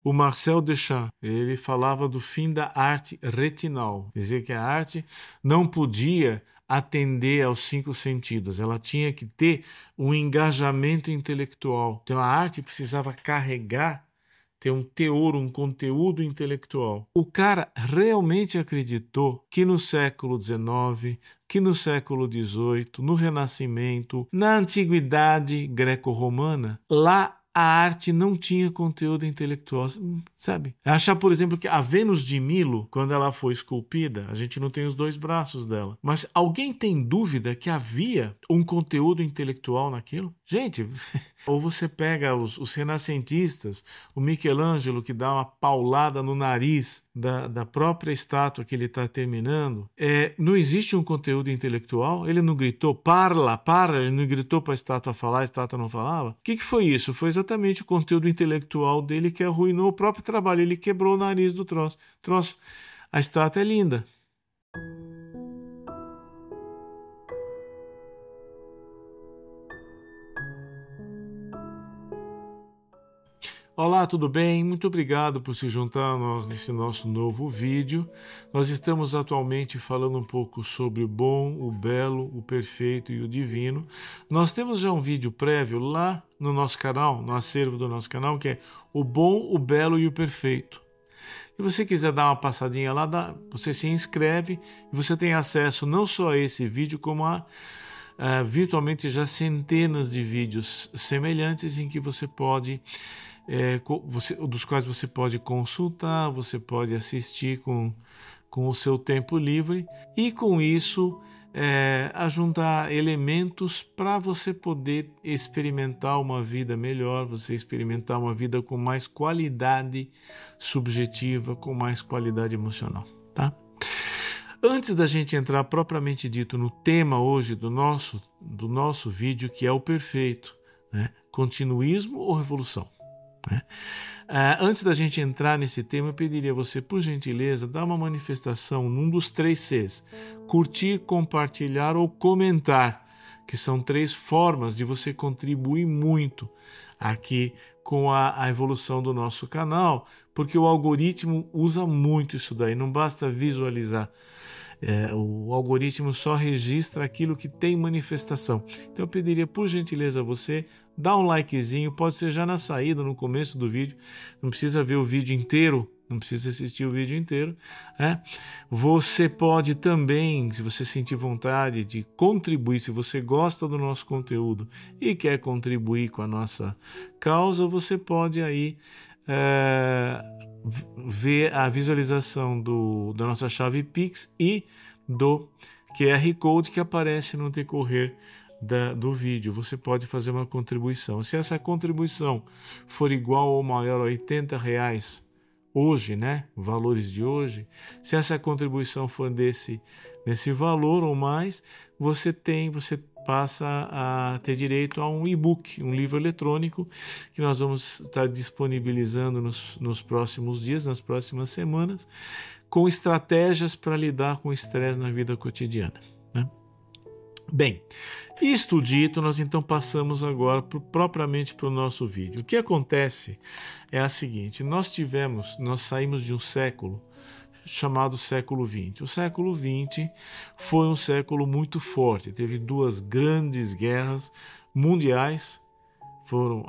O Marcel Duchamp, ele falava do fim da arte retinal, dizia que a arte não podia atender aos 5 sentidos, ela tinha que ter um engajamento intelectual. Então a arte precisava carregar, ter um teor, um conteúdo intelectual. O cara realmente acreditou que no século XIX, que no século XVIII, no Renascimento, na Antiguidade greco-romana, lá a arte não tinha conteúdo intelectual, sabe? Achar, por exemplo, que a Vênus de Milo, quando ela foi esculpida, a gente não tem os 2 braços dela. Mas alguém tem dúvida que havia um conteúdo intelectual naquilo? Gente, ou você pega os renascentistas, o Michelangelo que dá uma paulada no nariz da própria estátua que ele está terminando, não existe um conteúdo intelectual? Ele não gritou, parla, ele não gritou para a estátua falar, a estátua não falava? O que foi isso? Foi exatamente o conteúdo intelectual dele que arruinou o próprio trabalho, ele quebrou o nariz do troço. A estátua é linda. Olá, tudo bem? Muito obrigado por se juntar a nós nesse nosso novo vídeo. Nós estamos atualmente falando um pouco sobre o bom, o belo, o perfeito e o divino. Nós temos já um vídeo prévio lá no nosso canal, no acervo do nosso canal, que é o bom, o belo e o perfeito. Se você quiser dar uma passadinha lá, você se inscreve e você tem acesso não só a esse vídeo, como a virtualmente já centenas de vídeos semelhantes em que você pode dos quais você pode consultar, você pode assistir com o seu tempo livre e com isso ajuntar elementos para você poder experimentar uma vida melhor, você experimentar uma vida com mais qualidade subjetiva, com mais qualidade emocional, tá? Antes da gente entrar propriamente dito no tema hoje do nosso vídeo, que é o perfeito, né? Continuismo ou revolução? Antes da gente entrar nesse tema, eu pediria a você, por gentileza, dar uma manifestação num dos 3 Cs: curtir, compartilhar ou comentar, que são 3 formas de você contribuir muito aqui com a evolução do nosso canal, porque o algoritmo usa muito isso daí, não basta visualizar. O algoritmo só registra aquilo que tem manifestação. Então eu pediria, por gentileza, a você dar um likezinho, pode ser já na saída, no começo do vídeo, não precisa ver o vídeo inteiro, não precisa assistir o vídeo inteiro. Você pode também, se você sentir vontade de contribuir, se você gosta do nosso conteúdo e quer contribuir com a nossa causa, você pode aí ver a visualização da nossa chave Pix e do QR Code que aparece no decorrer do vídeo. Você pode fazer uma contribuição. Se essa contribuição for igual ou maior a R$80 hoje, né, valores de hoje, se essa contribuição for nesse valor ou mais, você passa a ter direito a um e-book, um livro eletrônico, que nós vamos estar disponibilizando nos próximos dias, nas próximas semanas, com estratégias para lidar com o estresse na vida cotidiana, né? Bem, isto dito, nós então passamos agora propriamente para o nosso vídeo. O que acontece é a seguinte: nós saímos de um século chamado século XX. O século XX foi um século muito forte, teve 2 grandes guerras mundiais, foram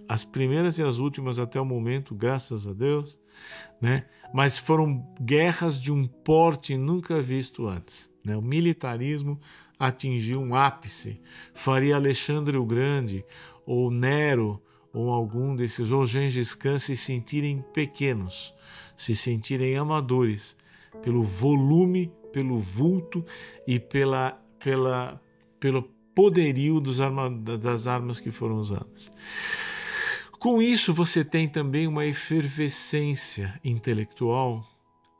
as primeiras e as últimas até o momento, graças a Deus, né? Mas foram guerras de um porte nunca visto antes, né? O militarismo atingiu um ápice. Faria Alexandre o Grande, ou Nero, ou algum desses, ou Gengis Khan, se sentirem pequenos, se sentirem amadores, pelo volume, pelo vulto e pelo poderio das armas que foram usadas. Com isso, você tem também uma efervescência intelectual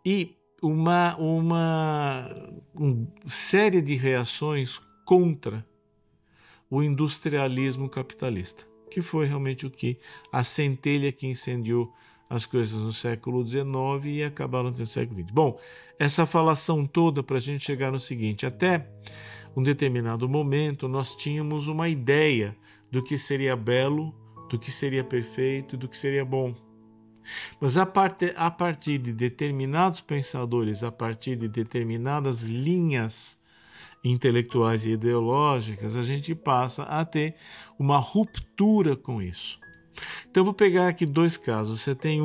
e uma série de reações contra o industrialismo capitalista, que foi realmente a centelha que incendiou as coisas no século XIX e acabaram no século XX. Bom, essa falação toda para a gente chegar no seguinte: até um determinado momento nós tínhamos uma ideia do que seria belo, do que seria perfeito, do que seria bom. Mas a partir de determinados pensadores, a partir de determinadas linhas intelectuais e ideológicas, a gente passa a ter uma ruptura com isso. Então, eu vou pegar aqui dois casos. Você tem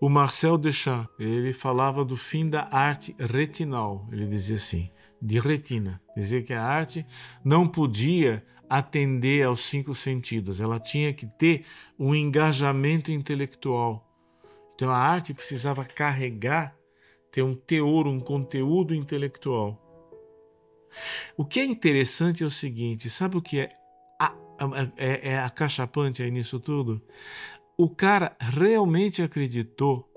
o Marcel Duchamp, ele falava do fim da arte retinal, ele dizia assim, de retina. Dizia que a arte não podia atender aos 5 sentidos, ela tinha que ter um engajamento intelectual. Então a arte precisava carregar, ter um teor, um conteúdo intelectual. O que é interessante é o seguinte, sabe o que é acachapante aí nisso tudo? O cara realmente acreditou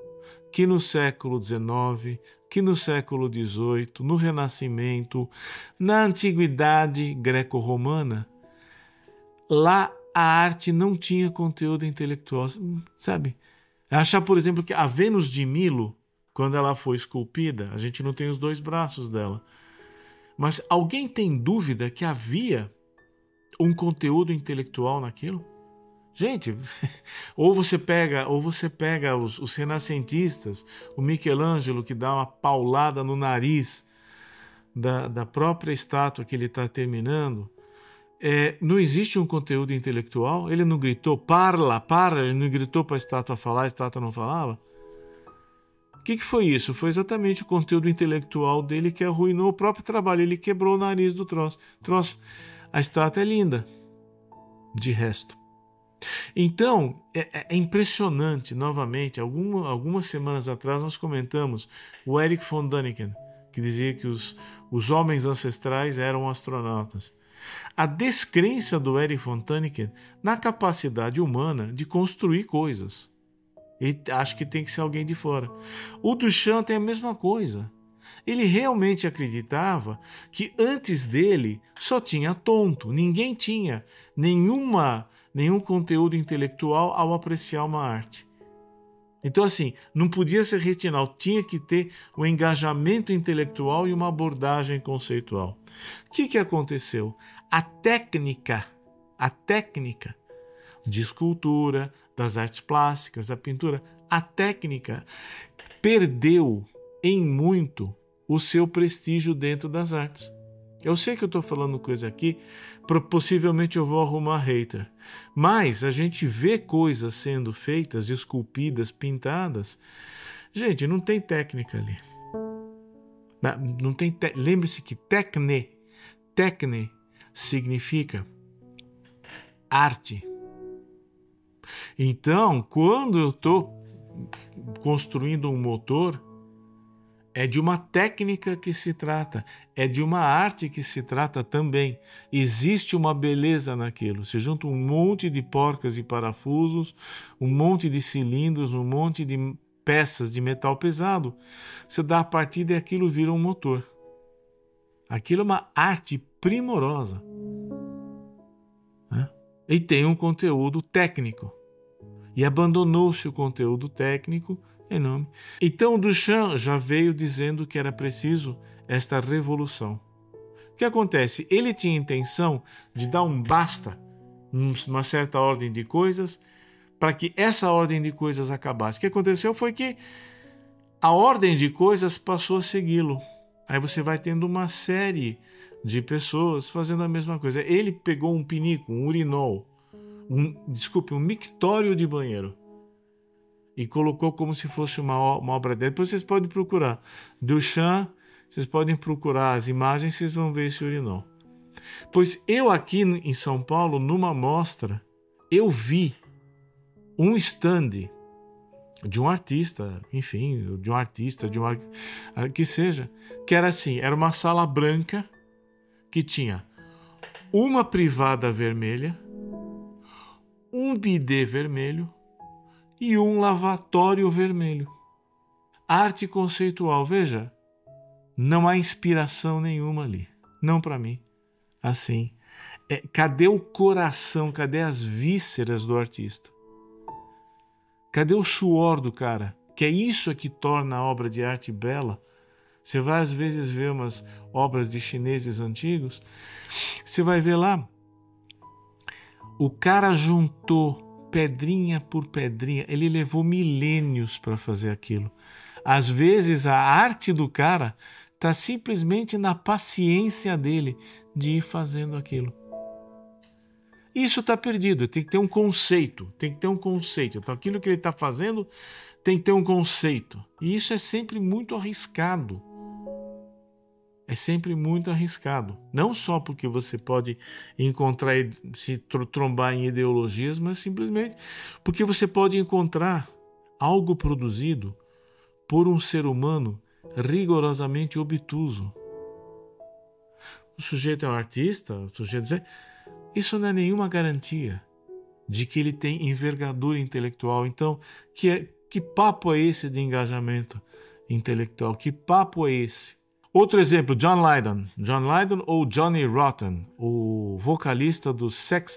que no século XIX, que no século XVIII, no Renascimento, na Antiguidade greco-romana, lá a arte não tinha conteúdo intelectual, sabe? Achar, por exemplo, que a Vênus de Milo, quando ela foi esculpida, a gente não tem os 2 braços dela, mas alguém tem dúvida que havia um conteúdo intelectual naquilo? Gente, ou você pega os renascentistas, o Michelangelo que dá uma paulada no nariz da própria estátua que ele está terminando, não existe um conteúdo intelectual? Ele não gritou, parla, ele não gritou para a estátua falar, a estátua não falava? O que foi isso? Foi exatamente o conteúdo intelectual dele que arruinou o próprio trabalho, ele quebrou o nariz do troço. A estátua é linda, de resto. Então, é impressionante, novamente, algumas semanas atrás nós comentamos o Erich von Däniken, que dizia que os homens ancestrais eram astronautas. A descrença do Erich von Däniken na capacidade humana de construir coisas. Ele acha que tem que ser alguém de fora. O Duchamp tem a mesma coisa. Ele realmente acreditava que antes dele só tinha tonto, ninguém tinha nenhum conteúdo intelectual ao apreciar uma arte. Então, assim, não podia ser retinal, tinha que ter um engajamento intelectual e uma abordagem conceitual. O que aconteceu? A técnica de escultura, das artes plásticas, da pintura, a técnica perdeu em muito o seu prestígio dentro das artes. Eu sei que eu estou falando coisa aqui, possivelmente eu vou arrumar hater, mas a gente vê coisas sendo feitas, esculpidas, pintadas. Gente, não tem técnica ali. Não tem Lembre-se que tecne significa arte. Então, quando eu estou construindo um motor, é de uma técnica que se trata, é de uma arte que se trata também. Existe uma beleza naquilo. Você junta um monte de porcas e parafusos, um monte de cilindros, um monte de peças de metal pesado. Você dá a partida e aquilo vira um motor. Aquilo é uma arte primorosa. Né? E tem um conteúdo técnico. E abandonou-se o conteúdo técnico enorme. Então o Duchamp já veio dizendo que era preciso esta revolução. O que acontece? Ele tinha intenção de dar um basta numa certa ordem de coisas para que essa ordem de coisas acabasse. O que aconteceu foi que a ordem de coisas passou a segui-lo. Aí você vai tendo uma série de pessoas fazendo a mesma coisa. Ele pegou um pinico, um urinol, um mictório de banheiro e colocou como se fosse uma obra dele. Depois vocês podem procurar Duchamp, vocês podem procurar as imagens, vocês vão ver esse urinol. Pois eu aqui em São Paulo, numa mostra, eu vi um stand de um artista, enfim, que seja, que era assim, era uma sala branca que tinha uma privada vermelha, um bidê vermelho e um lavatório vermelho. Arte conceitual, veja, não há inspiração nenhuma ali, não para mim. Assim, cadê o coração, cadê as vísceras do artista? Cadê o suor do cara? Que é isso que torna a obra de arte bela. Você vai às vezes ver umas obras de chineses antigos, você vai ver lá, o cara juntou pedrinha por pedrinha. Ele levou milênios para fazer aquilo. Às vezes a arte do cara está simplesmente na paciência dele de ir fazendo aquilo. Isso está perdido, tem que ter um conceito, Então aquilo que ele está fazendo tem que ter um conceito. E isso é sempre muito arriscado. Não só porque você pode se trombar em ideologias, mas simplesmente porque você pode encontrar algo produzido por um ser humano rigorosamente obtuso. O sujeito é um artista, isso não é nenhuma garantia de que ele tem envergadura intelectual. Então, que papo é esse de engajamento intelectual? Que papo é esse? Outro exemplo, John Lydon ou Johnny Rotten, o vocalista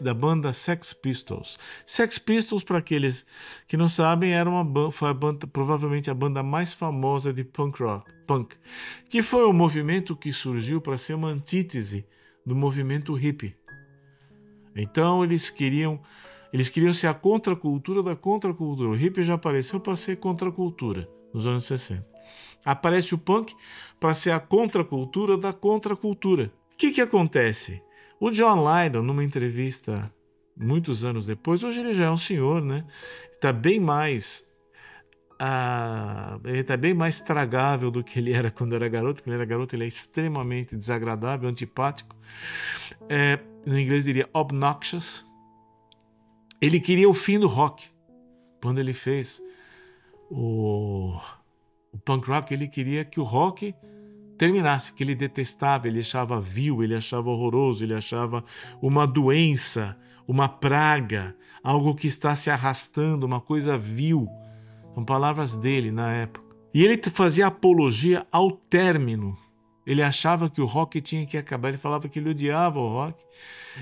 da banda Sex Pistols. Sex Pistols, para aqueles que não sabem, foi provavelmente a banda mais famosa de punk, que foi um movimento que surgiu para ser uma antítese do movimento hippie. Então eles queriam ser a contracultura da contracultura. O hippie já apareceu para ser contracultura nos anos 60. Aparece o punk para ser a contracultura da contracultura. O que acontece? O John Lydon, numa entrevista muitos anos depois, hoje ele já é um senhor, né? Está bem mais tragável do que ele era quando era garoto. Quando ele era garoto, ele é extremamente desagradável, antipático. No inglês diria obnoxious. Ele queria o fim do rock. Quando ele fez o punk rock, ele queria que o rock terminasse, que ele detestava, ele achava vil, ele achava horroroso, ele achava uma doença, uma praga, algo que está se arrastando, uma coisa vil. São palavras dele na época. E ele fazia apologia ao término. Ele achava que o rock tinha que acabar, ele falava que ele odiava o rock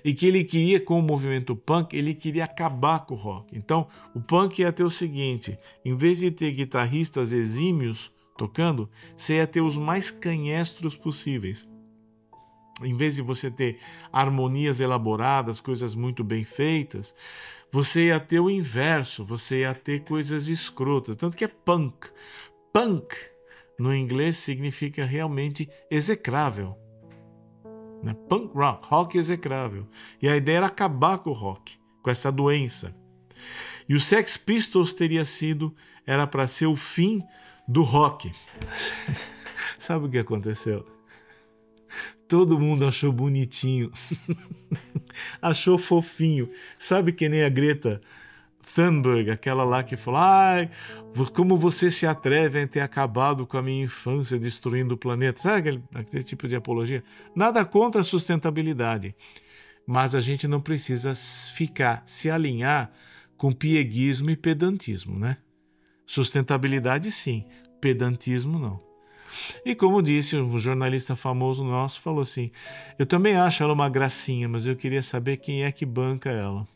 e que ele queria, com o movimento punk, ele queria acabar com o rock. Então, o punk ia ter o seguinte, em vez de ter guitarristas exímios tocando, você ia ter os mais canhestros possíveis. Em vez de você ter harmonias elaboradas, coisas muito bem feitas, você ia ter o inverso, você ia ter coisas escrotas. Tanto que é punk. Punk, no inglês, significa realmente execrável. Né? Punk rock execrável. E a ideia era acabar com o rock, com essa doença. E o Sex Pistols era para ser o fim do rock. Sabe o que aconteceu? Todo mundo achou bonitinho, achou fofinho. Sabe que nem a Greta Thunberg, aquela lá que falou: ai, como você se atreve a ter acabado com a minha infância destruindo o planeta. Sabe aquele tipo de apologia? Nada contra a sustentabilidade, mas a gente não precisa se alinhar com pieguismo e pedantismo, né? Sustentabilidade sim, pedantismo não. E como disse um jornalista famoso nosso, falou assim: eu também acho ela uma gracinha, mas eu queria saber quem é que banca ela.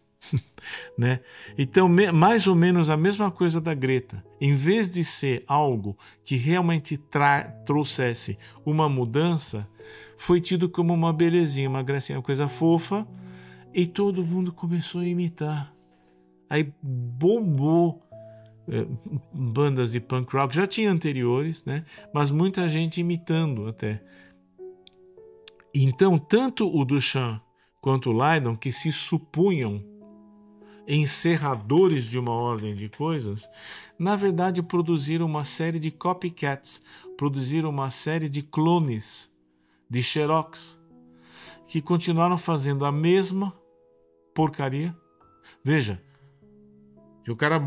Né? Então, mais ou menos a mesma coisa da Greta. Em vez de ser algo que realmente trouxesse uma mudança, foi tido como uma belezinha, uma gracinha, uma coisa fofa, e todo mundo começou a imitar. Aí bombou. Bandas de punk rock, já tinha anteriores, né? Mas muita gente imitando até. Então, tanto o Duchamp quanto o Lydon, que se supunham encerradores de uma ordem de coisas, na verdade produziram uma série de copycats, produziram uma série de clones, de xerox, que continuaram fazendo a mesma porcaria. Veja, que o cara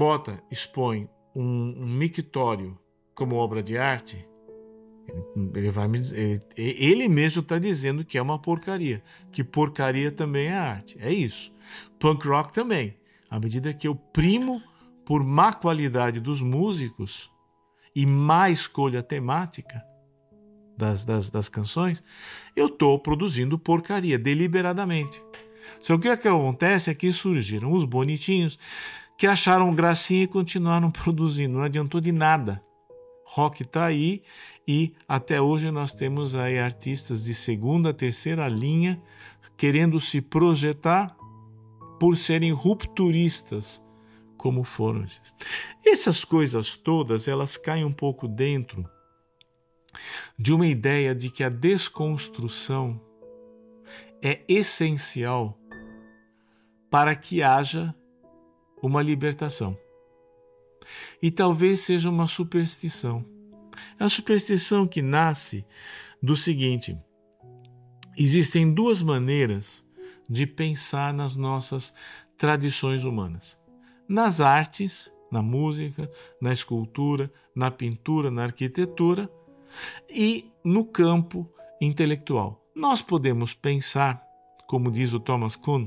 expõe um mictório como obra de arte, ele mesmo está dizendo que é uma porcaria, que porcaria também é arte. É isso. Punk rock também. À medida que eu primo por má qualidade dos músicos e má escolha temática das canções, eu estou produzindo porcaria deliberadamente. Só que o que acontece é que surgiram os bonitinhos que acharam gracinha e continuaram produzindo. Não adiantou de nada. Rock está aí e até hoje nós temos aí artistas de segunda, terceira linha querendo se projetar por serem rupturistas como foram esses. Essas coisas todas, elas caem um pouco dentro de uma ideia de que a desconstrução é essencial para que haja uma libertação. E talvez seja uma superstição. É uma superstição que nasce do seguinte: existem duas maneiras de pensar nas nossas tradições humanas. Nas artes, na música, na escultura, na pintura, na arquitetura e no campo intelectual. Nós podemos pensar, como diz o Thomas Kuhn.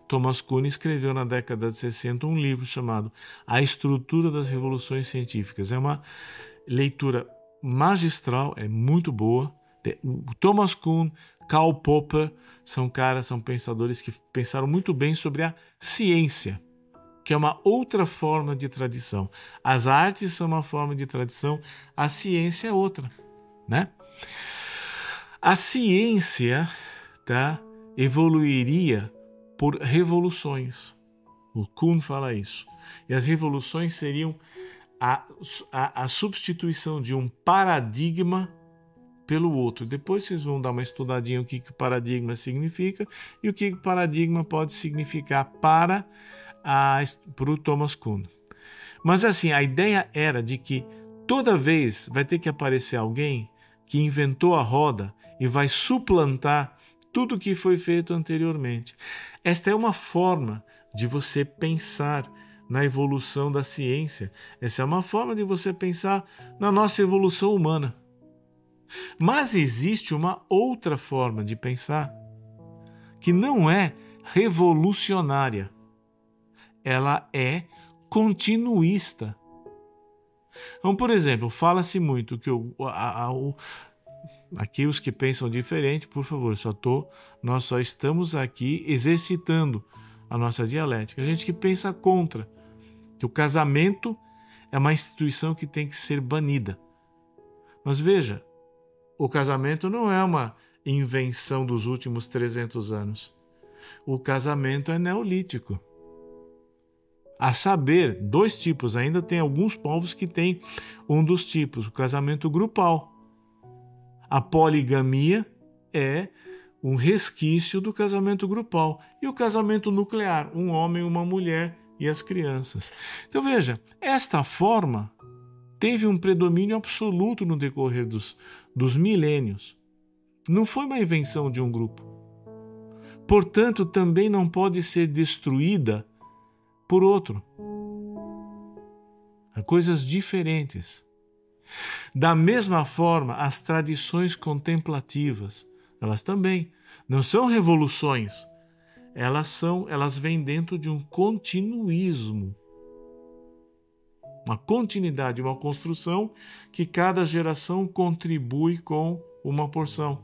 Thomas Kuhn escreveu na década de 60 um livro chamado A Estrutura das Revoluções Científicas. É uma leitura magistral, é muito boa. O Thomas Kuhn, Karl Popper, são pensadores que pensaram muito bem sobre a ciência, que é uma outra forma de tradição. As artes são uma forma de tradição, a ciência é outra, né? A ciência, evoluiria por revoluções. O Kuhn fala isso. E as revoluções seriam a substituição de um paradigma pelo outro. Depois vocês vão dar uma estudadinha o que o paradigma significa e o que o paradigma pode significar para o Thomas Kuhn. Mas assim, a ideia era de que toda vez vai ter que aparecer alguém que inventou a roda e vai suplantar tudo que foi feito anteriormente. Esta é uma forma de você pensar na evolução da ciência. Essa é uma forma de você pensar na nossa evolução humana. Mas existe uma outra forma de pensar que não é revolucionária. Ela é continuista. Então, por exemplo, fala-se muito que aqui os que pensam diferente, por favor, nós só estamos aqui exercitando a nossa dialética. A gente que pensa contra, que o casamento é uma instituição que tem que ser banida. Mas veja, o casamento não é uma invenção dos últimos 300 anos. O casamento é neolítico. A saber, dois tipos, ainda tem alguns povos que têm um dos tipos, o casamento grupal. A poligamia é um resquício do casamento grupal. E o casamento nuclear, um homem, uma mulher e as crianças. Então veja, esta forma teve um predomínio absoluto no decorrer dos milênios. Não foi uma invenção de um grupo. Portanto, também não pode ser destruída por outro. Há coisas diferentes. Da mesma forma, as tradições contemplativas, elas também não são revoluções. Elas vêm dentro de um continuismo. Uma continuidade, uma construção que cada geração contribui com uma porção.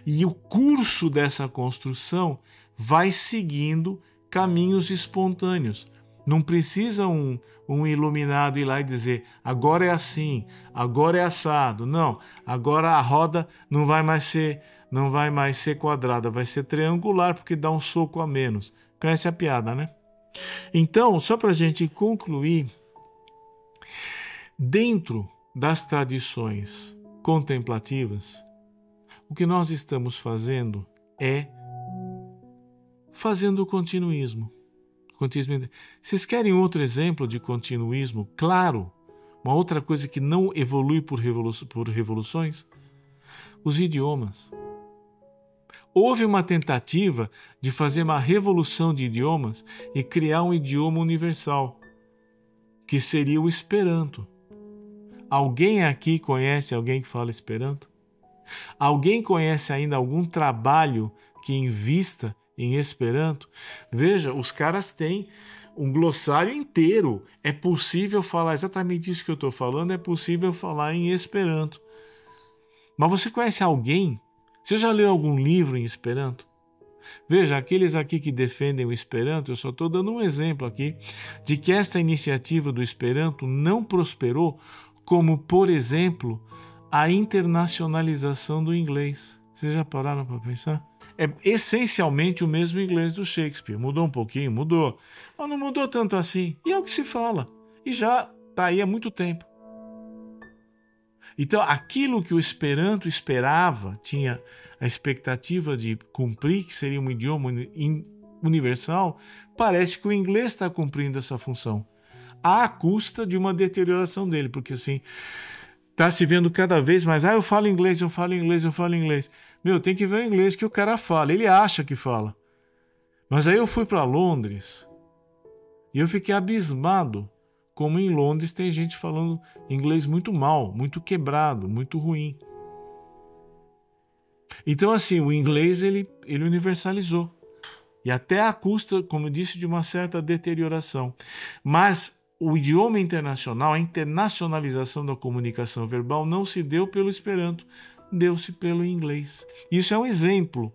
E o curso dessa construção vai seguindo caminhos espontâneos. Não precisa um iluminado ir lá e dizer agora é assim, agora é assado. Não, agora a roda não vai mais ser quadrada, vai ser triangular porque dá um soco a menos. Conhece a piada, né? Então, só para a gente concluir, dentro das tradições contemplativas, o que nós estamos fazendo é fazendo o continuismo. Vocês querem outro exemplo de continuismo? Claro, uma outra coisa que não evolui por revoluções? Os idiomas. Houve uma tentativa de fazer uma revolução de idiomas e criar um idioma universal, que seria o Esperanto. Alguém aqui conhece alguém que fala Esperanto? Alguém conhece ainda algum trabalho que invista em Esperanto? Veja, os caras têm um glossário inteiro. É possível falar exatamente isso que eu estou falando, é possível falar em Esperanto. Mas você conhece alguém? Você já leu algum livro em Esperanto? Veja, aqueles aqui que defendem o Esperanto, eu só estou dando um exemplo aqui de que esta iniciativa do Esperanto não prosperou, como, por exemplo, a internacionalização do inglês. Vocês já pararam para pensar? é essencialmente o mesmo inglês do Shakespeare. Mudou um pouquinho? Mudou. Mas não mudou tanto assim. E é o que se fala. E já está aí há muito tempo. Então, aquilo que o Esperanto esperava, tinha a expectativa de cumprir, que seria um idioma universal, parece que o inglês está cumprindo essa função, à custa de uma deterioração dele, porque assim, está se vendo cada vez mais, eu falo inglês, eu falo inglês, eu falo inglês. Meu, tem que ver o inglês que o cara fala, ele acha que fala. Mas aí eu fui para Londres e eu fiquei abismado como em Londres tem gente falando inglês muito mal, muito quebrado, muito ruim. Então assim, o inglês ele universalizou. E até à custa, como eu disse, de uma certa deterioração. Mas o idioma internacional, a internacionalização da comunicação verbal não se deu pelo Esperanto, deu-se pelo inglês. Isso é um exemplo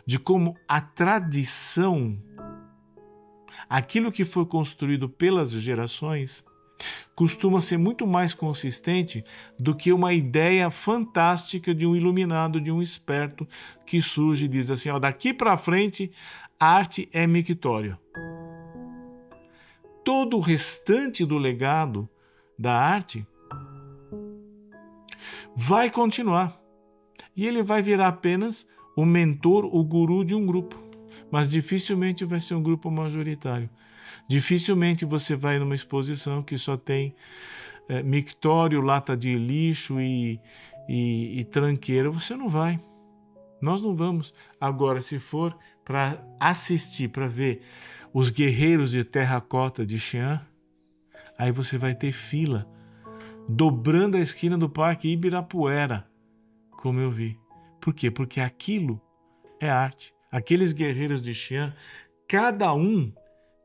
de como a tradição, aquilo que foi construído pelas gerações, costuma ser muito mais consistente do que uma ideia fantástica de um iluminado, de um esperto que surge e diz assim, daqui para frente, arte é mictório. Todo o restante do legado da arte vai continuar. E ele vai virar apenas o mentor, o guru de um grupo. Mas dificilmente vai ser um grupo majoritário. Dificilmente você vai numa exposição que só tem mictório, lata de lixo e tranqueira. Você não vai. Nós não vamos. Agora, se for para assistir, para ver os guerreiros de terracota de Xi'an, aí você vai ter fila, dobrando a esquina do Parque Ibirapuera, como eu vi. Por quê? Porque aquilo é arte. Aqueles guerreiros de Xi'an, cada um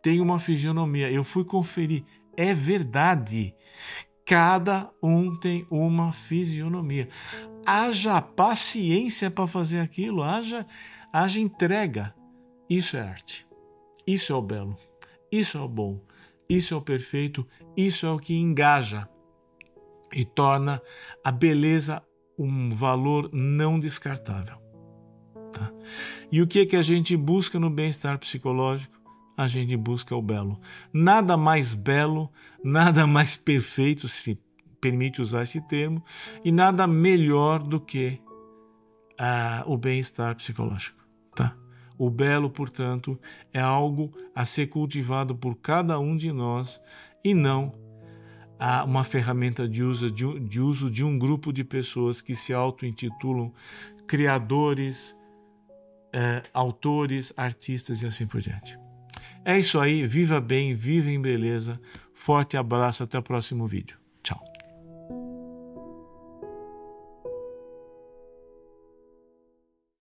tem uma fisionomia. Eu fui conferir. É verdade. Cada um tem uma fisionomia. Haja paciência para fazer aquilo, haja entrega. Isso é arte. Isso é o belo. Isso é o bom. Isso é o perfeito. Isso é o que engaja e torna a beleza um valor não descartável. Tá? E o que a gente busca no bem-estar psicológico? A gente busca o belo. Nada mais belo, nada mais perfeito, se permite usar esse termo, e nada melhor do que o bem-estar psicológico. Tá? O belo, portanto, é algo a ser cultivado por cada um de nós e não uma ferramenta de uso de um grupo de pessoas que se auto-intitulam criadores, autores, artistas e assim por diante. É isso aí, viva bem, viva em beleza. Forte abraço, até o próximo vídeo.